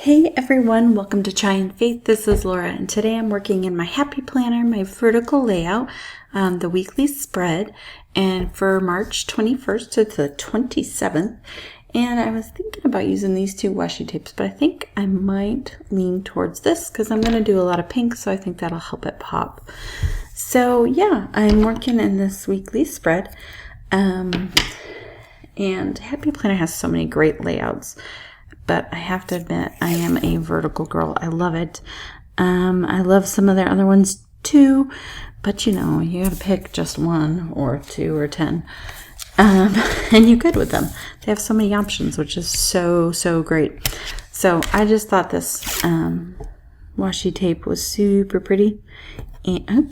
Hey everyone, welcome to Chai and Faith. This is Laura, and today I'm working in my Happy Planner, my vertical layout, the weekly spread, and for March 21st to the 27th. And I was thinking about using these two washi tapes, but I think I might lean towards this because I'm going to do a lot of pink, so I think that'll help it pop. So yeah, I'm working in this weekly spread, and Happy Planner has so many great layouts. But I have to admit, I am a vertical girl. I love it. I love some of their other ones too, but you know, you gotta pick just one or two or 10. And you're good with them. They have so many options, which is so great. So I just thought this washi tape was super pretty. And,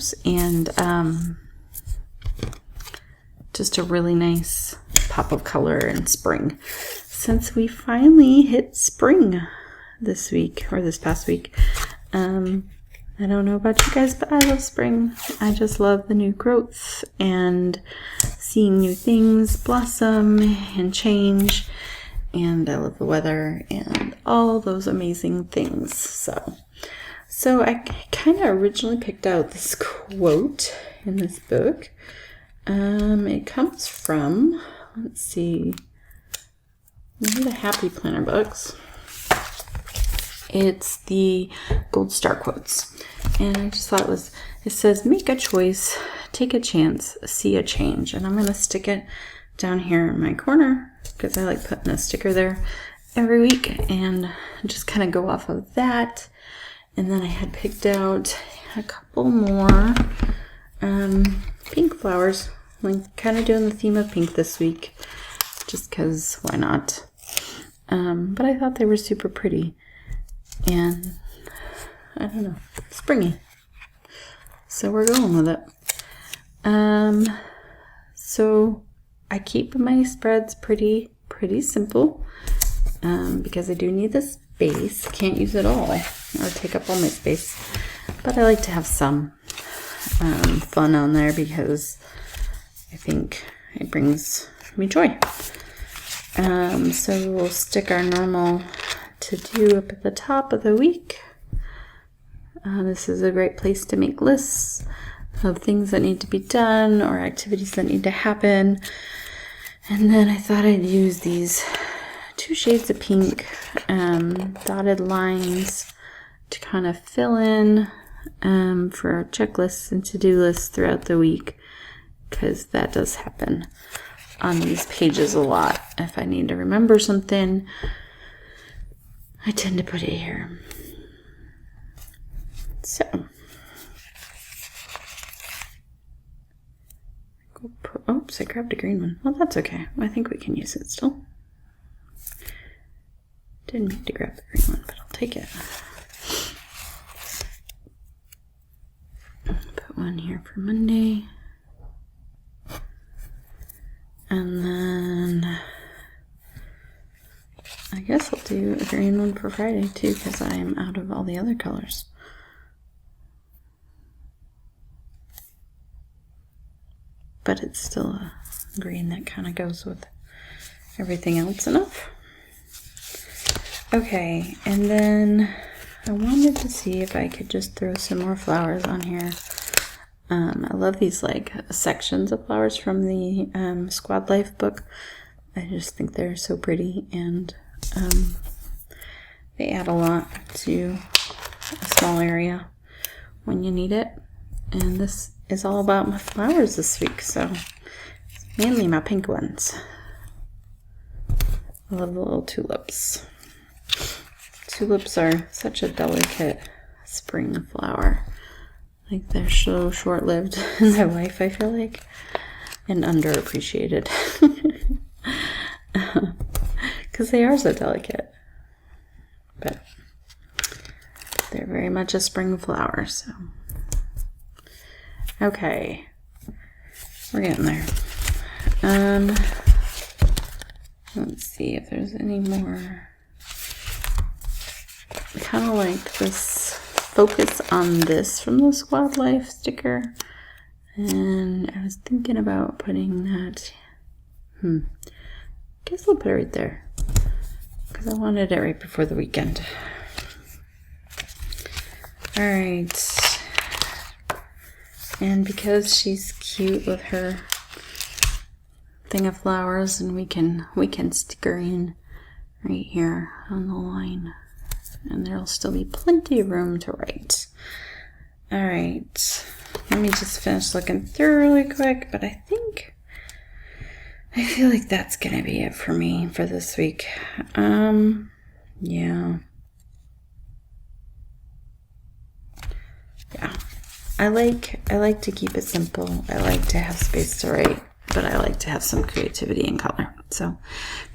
just a really nice pop of color in spring. Since we finally hit spring this week, or this past week. I don't know about you guys, but I love spring. I just love the new growth and seeing new things blossom and change. And I love the weather and all those amazing things. So I kind of originally picked out this quote in this book. It comes from, let's see, one of the Happy Planner books. It's the Gold Star Quotes. And I just thought it says, make a choice, take a chance, see a change. And I'm going to stick it down here in my corner because I like putting a sticker there every week and just kind of go off of that. And then I had picked out a couple more pink flowers. I'm kind of doing the theme of pink this week just because why not? But I thought they were super pretty and I don't know, springy. So we're going with it. So I keep my spreads pretty simple because I do need the space. Can't use it all or take up all my space. But I like to have some fun on there because I think it brings me joy. So we'll stick our normal to do up at the top of the week. This is a great place to make lists of things that need to be done or activities that need to happen. And then I thought I'd use these 2 shades of pink dotted lines to kind of fill in for checklists and to-do lists throughout the week, because that does happen on these pages a lot. If I need to remember something, I tend to put it here. So, oops, I grabbed a green one. Well, that's okay. I think we can use it still. Didn't mean to grab the green one, but I'll take it. Put one here for Monday. And then I guess I'll do a green one for Friday too, because I'm out of all the other colors. But it's still a green that kind of goes with everything else enough. Okay, and then I wanted to see if I could just throw some more flowers on here. I love these like sections of flowers from the Squad Life book. I just think they're so pretty and they add a lot to a small area when you need it. And this is all about my flowers this week, so it's mainly my pink ones. I love the little tulips. Tulips are such a delicate spring flower. Like, they're so short-lived in their life, I feel like, and underappreciated. Because they are so delicate. But they're very much a spring flower, so. Okay. We're getting there. Let's see if there's any more. I kind of like this focus on this from the Squad Life sticker, and I was thinking about putting that, guess I'll put it right there because I wanted it right before the weekend. All right. And because she's cute with her thing of flowers, and we can stick her in right here on the line, and there'll still be plenty of room to write. All right, let me just finish looking through really quick, but I feel like that's gonna be it for me for this week. Yeah. I like to keep it simple. I like to have space to write, but I like to have some creativity and color. So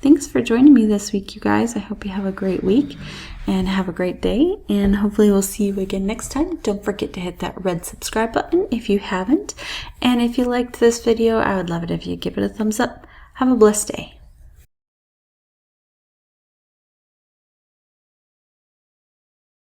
thanks for joining me this week, you guys. I hope you have a great week and have a great day, and hopefully we'll see you again next time. Don't forget to hit that red subscribe button if you haven't. And if you liked this video, I would love it if you give it a thumbs up. Have a blessed day.